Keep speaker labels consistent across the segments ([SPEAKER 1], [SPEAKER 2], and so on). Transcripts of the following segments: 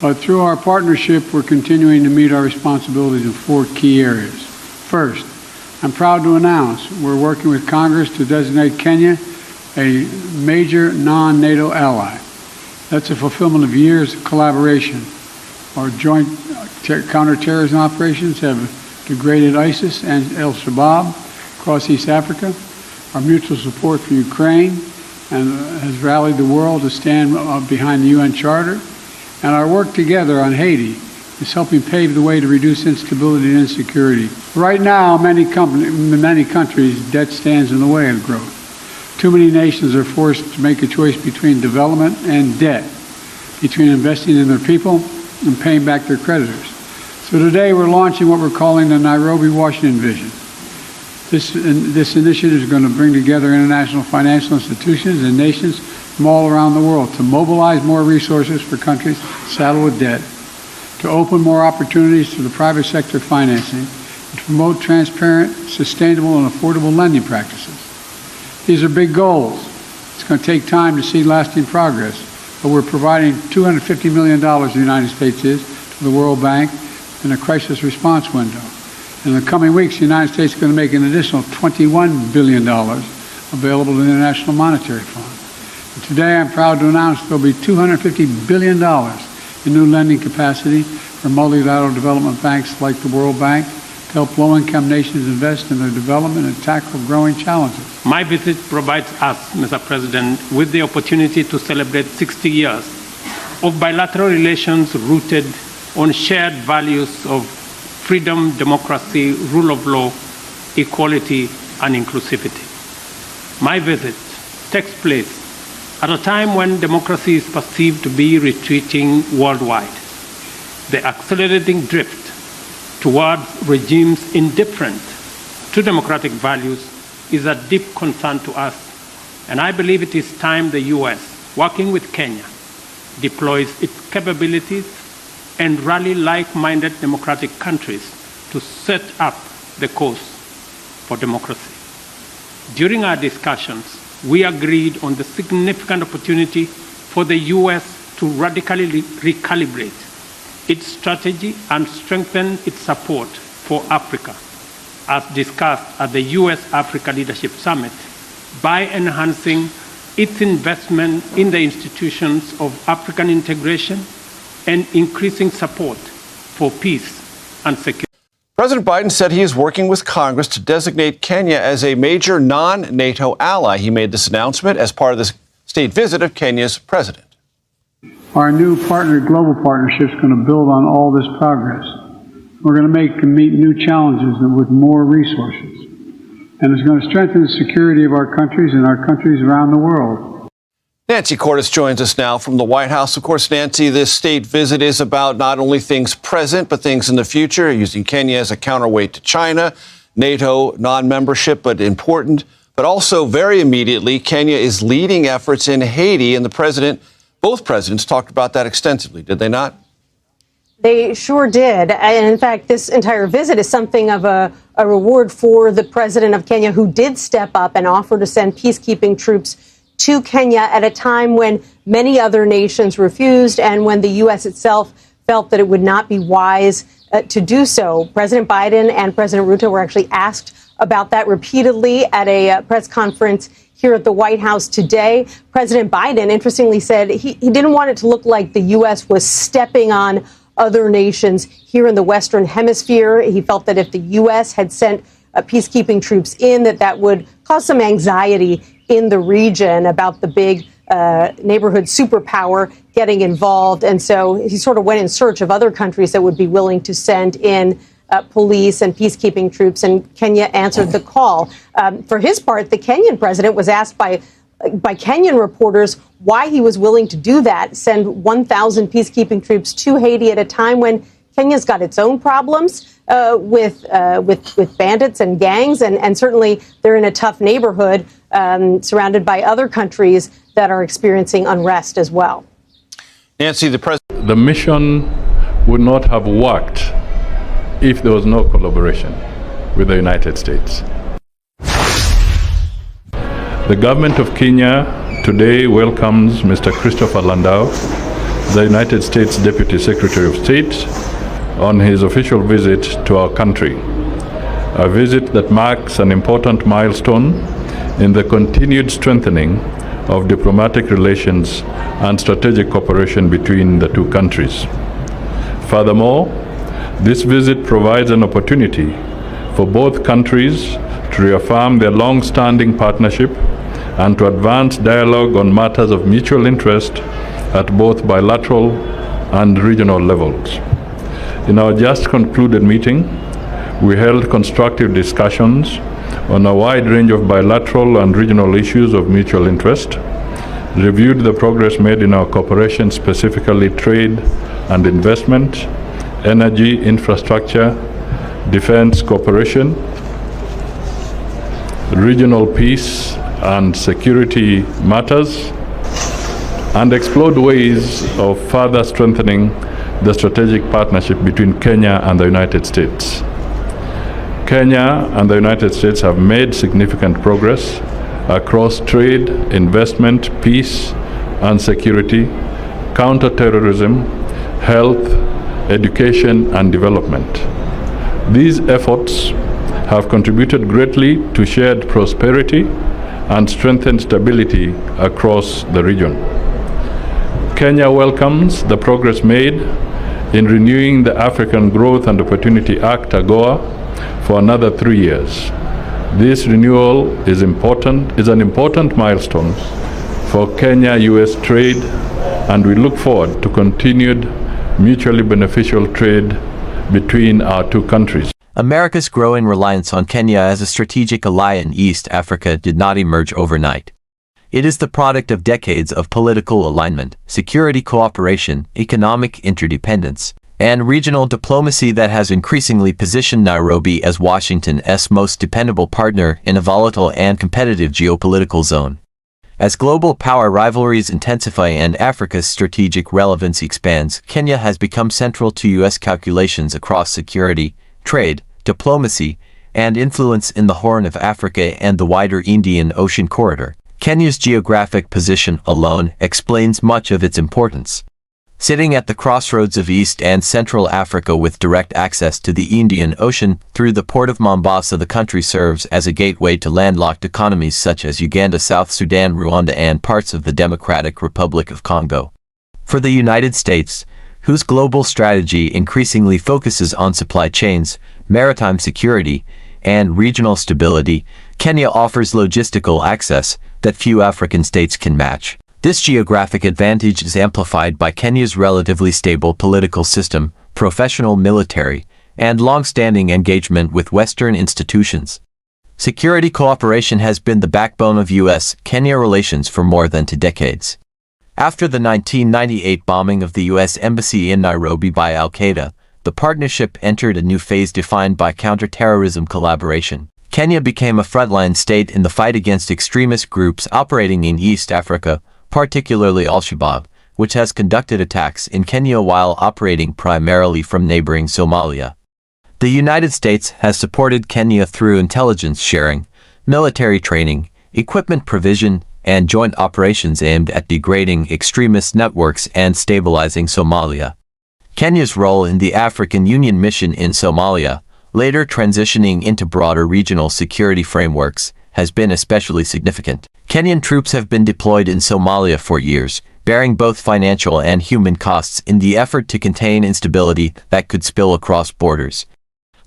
[SPEAKER 1] But through our partnership, we're continuing to meet our responsibilities in 4 key areas. First, I'm proud to announce we're working with Congress to designate Kenya a major non-NATO ally. That's a fulfillment of years of collaboration. Our joint counterterrorism operations have degraded ISIS and al-Shabaab across East Africa. Our mutual support for Ukraine has rallied the world to stand behind the UN Charter. And our work together on Haiti is helping pave the way to reduce instability and insecurity. Right now, many countries, debt stands in the way of growth. Too many nations are forced to make a choice between development and debt, between investing in their people and paying back their creditors. So today we're launching what we're calling the Nairobi, Washington Vision. This initiative is going to bring together international financial institutions and nations from all around the world to mobilize more resources for countries saddled with debt, to open more opportunities to the private sector financing, and to promote transparent, sustainable, and affordable lending practices. These are big goals. It's going to take time to see lasting progress, but we're providing $250 million, the United States is, to the World Bank in a crisis response window. In the coming weeks, the United States is going to make an additional $21 billion available to the International Monetary Fund. And today, I'm proud to announce there will be $250 billion in new lending capacity for multilateral development banks like the World Bank to help low-income nations invest in their development and tackle growing challenges.
[SPEAKER 2] My visit provides us, Mr. President, with the opportunity to celebrate 60 years of bilateral relations rooted on shared values of freedom, democracy, rule of law, equality, and inclusivity. My visit takes place at a time when democracy is perceived to be retreating worldwide. The accelerating drift towards regimes indifferent to democratic values is a deep concern to us, and I believe it is time the U.S., working with Kenya, deploys its capabilities and rally like-minded democratic countries to set up the course for democracy. During our discussions, we agreed on the significant opportunity for the U.S. to radically recalibrate its strategy and strengthen its support for Africa, as discussed at the U.S.-Africa Leadership Summit, by enhancing its investment in the institutions of African integration and increasing support for peace and security.
[SPEAKER 3] President Biden said he is working with Congress to designate Kenya as a major non-NATO ally. He made this announcement as part of the state visit of Kenya's president.
[SPEAKER 1] Our new global partnership is going to build on all this progress. We're going to meet new challenges with more resources. And it's going to strengthen the security of our countries and our countries around the world.
[SPEAKER 3] Nancy Cordes joins us now from the White House. Of course, Nancy, this state visit is about not only things present, but things in the future, using Kenya as a counterweight to China, NATO non-membership, but important. But also, very immediately, Kenya is leading efforts in Haiti, and both presidents talked about that extensively, did they not?
[SPEAKER 4] They sure did. And in fact, this entire visit is something of a reward for the president of Kenya, who did step up and offer to send peacekeeping troops to Kenya at a time when many other nations refused and when the U.S. itself felt that it would not be wise to do so. President Biden and President Ruto were actually asked about that repeatedly at a press conference here at the White House today. President Biden, interestingly, said he didn't want it to look like the U.S. was stepping on other nations here in the Western Hemisphere. He felt that if the U.S. had sent peacekeeping troops in, that would cause some anxiety in the region about the big neighborhood superpower getting involved. And so he sort of went in search of other countries that would be willing to send in police and peacekeeping troops, and Kenya answered the call. For his part, the Kenyan president was asked by Kenyan reporters why he was willing to do that, send 1,000 peacekeeping troops to Haiti at a time when Kenya's got its own problems with bandits and gangs, and certainly they're in a tough neighborhood surrounded by other countries that are experiencing unrest as well.
[SPEAKER 3] Nancy,
[SPEAKER 5] the mission would not have worked if there was no collaboration with the United States. The government of Kenya today welcomes Mr. Christopher Landau the United States Deputy Secretary of State on his official visit to our country, a visit that marks an important milestone in the continued strengthening of diplomatic relations and strategic cooperation between the two countries. Furthermore, this visit provides an opportunity for both countries to reaffirm their long-standing partnership and to advance dialogue on matters of mutual interest at both bilateral and regional levels. In our just concluded meeting, we held constructive discussions on a wide range of bilateral and regional issues of mutual interest, reviewed the progress made in our cooperation, specifically trade and investment, energy, infrastructure, defense cooperation, regional peace and security matters, and explored ways of further strengthening the strategic partnership between Kenya and the United States. Kenya and the United States have made significant progress across trade, investment, peace and security, counterterrorism, health, education and development. These efforts have contributed greatly to shared prosperity and strengthened stability across the region. Kenya welcomes the progress made in renewing the African Growth and Opportunity Act, AGOA, for another 3 years. This renewal is an important milestone for Kenya-US trade, and we look forward to continued mutually beneficial trade between our two countries.
[SPEAKER 6] America's growing reliance on Kenya as a strategic ally in East Africa did not emerge overnight. It is the product of decades of political alignment, security cooperation, economic interdependence, and regional diplomacy that has increasingly positioned Nairobi as Washington's most dependable partner in a volatile and competitive geopolitical zone. As global power rivalries intensify and Africa's strategic relevance expands, Kenya has become central to U.S. calculations across security, trade, diplomacy, and influence in the Horn of Africa and the wider Indian Ocean corridor. Kenya's geographic position alone explains much of its importance. Sitting at the crossroads of East and Central Africa with direct access to the Indian Ocean through the port of Mombasa, the country serves as a gateway to landlocked economies such as Uganda, South Sudan, Rwanda, and parts of the Democratic Republic of Congo. For the United States, whose global strategy increasingly focuses on supply chains, maritime security, and regional stability, Kenya offers logistical access that few African states can match. This geographic advantage is amplified by Kenya's relatively stable political system, professional military, and long-standing engagement with Western institutions. Security cooperation has been the backbone of U.S.-Kenya relations for more than 2 decades. After the 1998 bombing of the U.S. Embassy in Nairobi by al-Qaeda, the partnership entered a new phase defined by counterterrorism collaboration. Kenya became a frontline state in the fight against extremist groups operating in East Africa, particularly Al-Shabaab, which has conducted attacks in Kenya while operating primarily from neighboring Somalia. The United States has supported Kenya through intelligence sharing, military training, equipment provision, and joint operations aimed at degrading extremist networks and stabilizing Somalia. Kenya's role in the African Union mission in Somalia, later transitioning into broader regional security frameworks, has been especially significant. Kenyan troops have been deployed in Somalia for years, bearing both financial and human costs in the effort to contain instability that could spill across borders.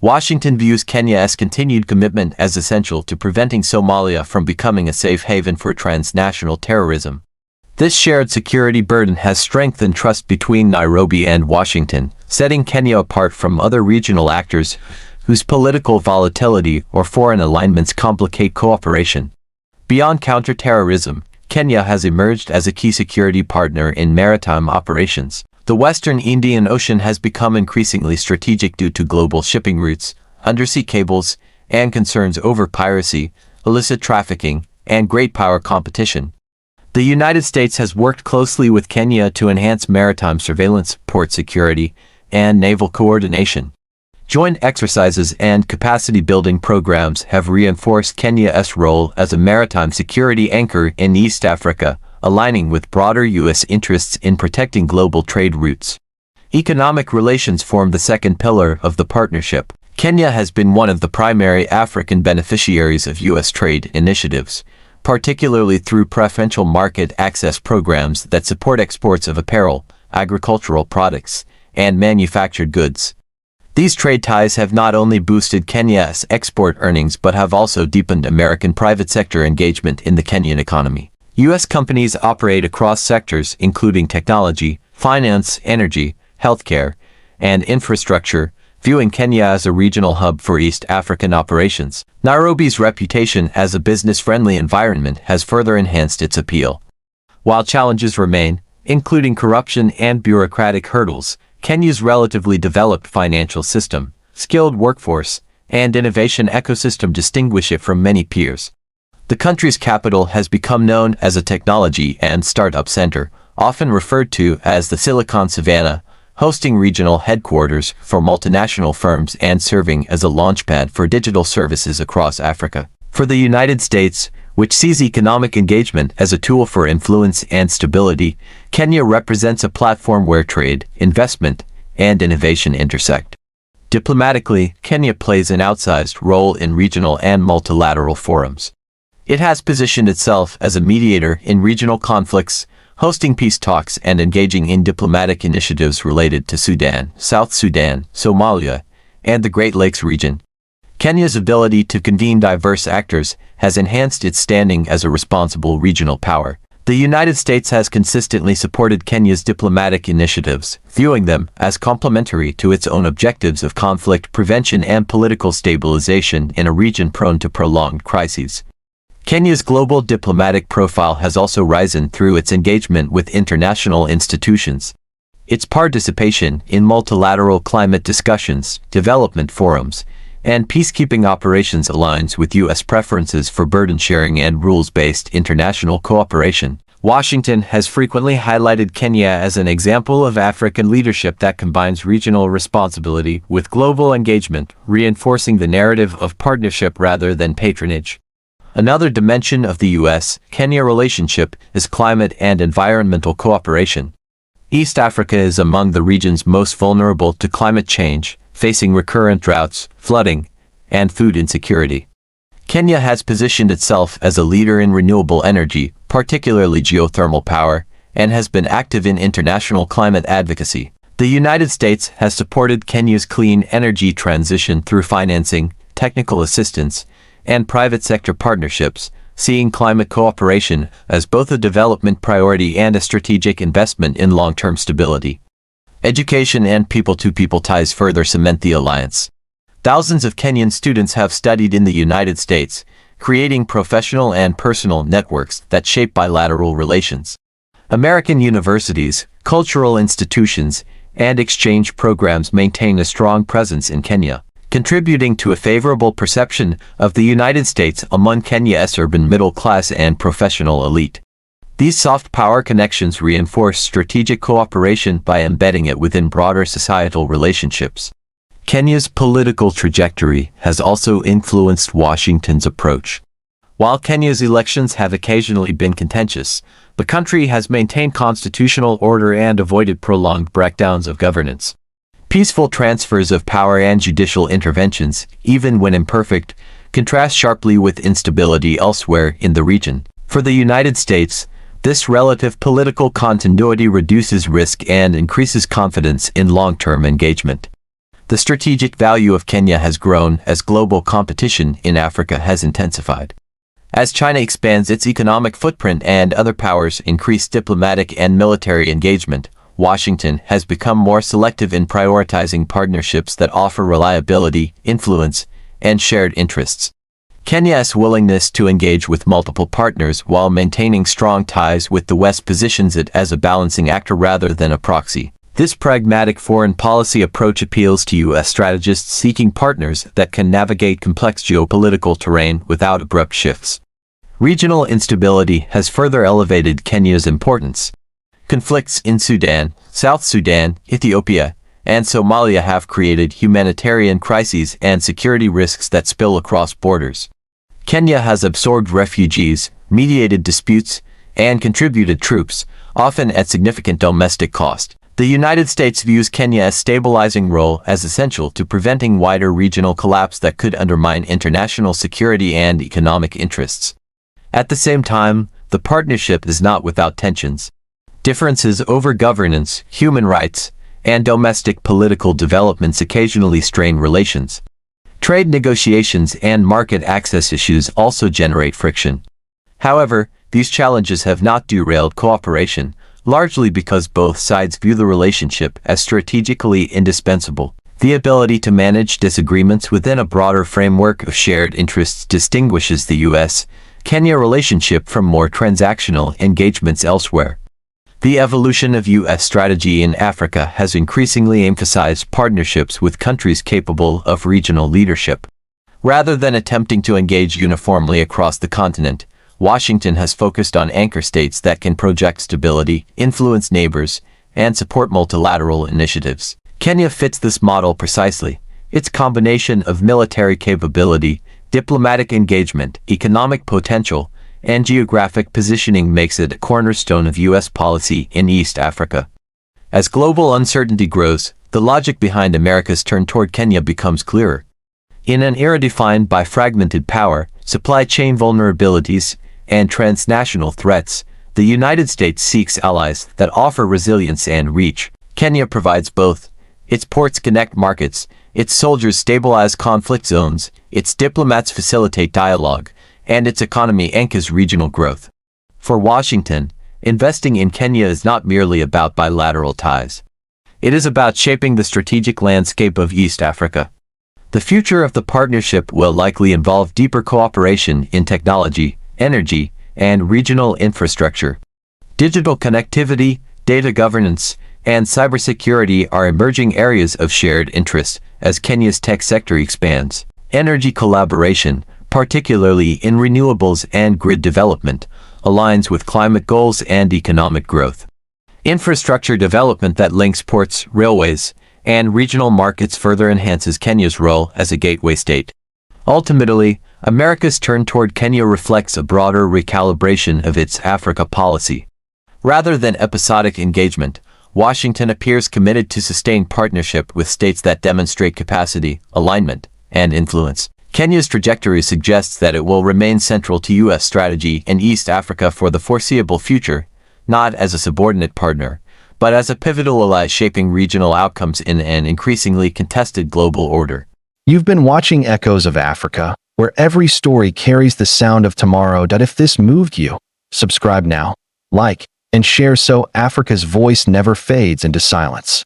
[SPEAKER 6] Washington views Kenya's continued commitment as essential to preventing Somalia from becoming a safe haven for transnational terrorism. This shared security burden has strengthened trust between Nairobi and Washington, setting Kenya apart from other regional actors whose political volatility or foreign alignments complicate cooperation. Beyond counterterrorism, Kenya has emerged as a key security partner in maritime operations. The Western Indian Ocean has become increasingly strategic due to global shipping routes, undersea cables, and concerns over piracy, illicit trafficking, and great power competition. The United States has worked closely with Kenya to enhance maritime surveillance, port security, and naval coordination. Joint exercises and capacity-building programs have reinforced Kenya's role as a maritime security anchor in East Africa, aligning with broader U.S. interests in protecting global trade routes. Economic relations form the second pillar of the partnership. Kenya has been one of the primary African beneficiaries of U.S. trade initiatives, particularly through preferential market access programs that support exports of apparel, agricultural products, and manufactured goods. These trade ties have not only boosted Kenya's export earnings but have also deepened American private sector engagement in the Kenyan economy. U.S. companies operate across sectors including technology, finance, energy, healthcare, and infrastructure, viewing Kenya as a regional hub for East African operations. Nairobi's reputation as a business-friendly environment has further enhanced its appeal. While challenges remain, including corruption and bureaucratic hurdles, Kenya's relatively developed financial system, skilled workforce, and innovation ecosystem distinguish it from many peers. The country's capital has become known as a technology and startup center, often referred to as the Silicon Savannah, hosting regional headquarters for multinational firms and serving as a launchpad for digital services across Africa. For the United States, which sees economic engagement as a tool for influence and stability, Kenya represents a platform where trade, investment, and innovation intersect. Diplomatically, Kenya plays an outsized role in regional and multilateral forums. It has positioned itself as a mediator in regional conflicts, hosting peace talks and engaging in diplomatic initiatives related to Sudan, South Sudan, Somalia, and the Great Lakes region. Kenya's ability to convene diverse actors has enhanced its standing as a responsible regional power. The United States has consistently supported Kenya's diplomatic initiatives, viewing them as complementary to its own objectives of conflict prevention and political stabilization in a region prone to prolonged crises. Kenya's global diplomatic profile has also risen through its engagement with international institutions. Its participation in multilateral climate discussions, development forums, and peacekeeping operations aligns with U.S. preferences for burden-sharing and rules-based international cooperation. Washington has frequently highlighted Kenya as an example of African leadership that combines regional responsibility with global engagement, reinforcing the narrative of partnership rather than patronage. Another dimension of the U.S.-Kenya relationship is climate and environmental cooperation. East Africa is among the regions most vulnerable to climate change, facing recurrent droughts, flooding, and food insecurity. Kenya has positioned itself as a leader in renewable energy, particularly geothermal power, and has been active in international climate advocacy. The United States has supported Kenya's clean energy transition through financing, technical assistance, and private sector partnerships, seeing climate cooperation as both a development priority and a strategic investment in long-term stability. Education and people-to-people ties further cement the alliance. Thousands of Kenyan students have studied in the United States, creating professional and personal networks that shape bilateral relations. American universities, cultural institutions, and exchange programs maintain a strong presence in Kenya, contributing to a favorable perception of the United States among Kenya's urban middle class and professional elite. These soft power connections reinforce strategic cooperation by embedding it within broader societal relationships. Kenya's political trajectory has also influenced Washington's approach. While Kenya's elections have occasionally been contentious, the country has maintained constitutional order and avoided prolonged breakdowns of governance. Peaceful transfers of power and judicial interventions, even when imperfect, contrast sharply with instability elsewhere in the region. For the United States, this relative political continuity reduces risk and increases confidence in long-term engagement. The strategic value of Kenya has grown as global competition in Africa has intensified. As China expands its economic footprint and other powers increase diplomatic and military engagement, Washington has become more selective in prioritizing partnerships that offer reliability, influence, and shared interests. Kenya's willingness to engage with multiple partners while maintaining strong ties with the West positions it as a balancing actor rather than a proxy. This pragmatic foreign policy approach appeals to U.S. strategists seeking partners that can navigate complex geopolitical terrain without abrupt shifts. Regional instability has further elevated Kenya's importance. Conflicts in Sudan, South Sudan, Ethiopia, and Somalia have created humanitarian crises and security risks that spill across borders. Kenya has absorbed refugees, mediated disputes, and contributed troops, often at significant domestic cost. The United States views Kenya's stabilizing role as essential to preventing wider regional collapse that could undermine international security and economic interests. At the same time, the partnership is not without tensions. Differences over governance, human rights, and domestic political developments occasionally strain relations. Trade negotiations and market access issues also generate friction. However, these challenges have not derailed cooperation, largely because both sides view the relationship as strategically indispensable. The ability to manage disagreements within a broader framework of shared interests distinguishes the U.S.-Kenya relationship from more transactional engagements elsewhere. The evolution of U.S. strategy in Africa has increasingly emphasized partnerships with countries capable of regional leadership. Rather than attempting to engage uniformly across the continent, Washington has focused on anchor states that can project stability, influence neighbors, and support multilateral initiatives. Kenya fits this model precisely. Its combination of military capability, diplomatic engagement, economic potential, and geographic positioning makes it a cornerstone of U.S. policy in East Africa. As global uncertainty grows, the logic behind America's turn toward Kenya becomes clearer. In an era defined by fragmented power, supply chain vulnerabilities, and transnational threats, the United States seeks allies that offer resilience and reach. Kenya provides both. Its ports connect markets, its soldiers stabilize conflict zones, its diplomats facilitate dialogue, and its economy anchors regional growth. For Washington, investing in Kenya is not merely about bilateral ties. It is about shaping the strategic landscape of East Africa. The future of the partnership will likely involve deeper cooperation in technology, energy, and regional infrastructure. Digital connectivity, data governance, and cybersecurity are emerging areas of shared interest as Kenya's tech sector expands. Energy collaboration, particularly in renewables and grid development, aligns with climate goals and economic growth. Infrastructure development that links ports, railways, and regional markets further enhances Kenya's role as a gateway state. Ultimately, America's turn toward Kenya reflects a broader recalibration of its Africa policy. Rather than episodic engagement, Washington appears committed to sustained partnership with states that demonstrate capacity, alignment, and influence. Kenya's trajectory suggests that it will remain central to U.S. strategy in East Africa for the foreseeable future, not as a subordinate partner, but as a pivotal ally shaping regional outcomes in an increasingly contested global order.
[SPEAKER 7] You've been watching Echoes of Africa, where every story carries the sound of tomorrow. If this moved you, subscribe now, like, and share so Africa's voice never fades into silence.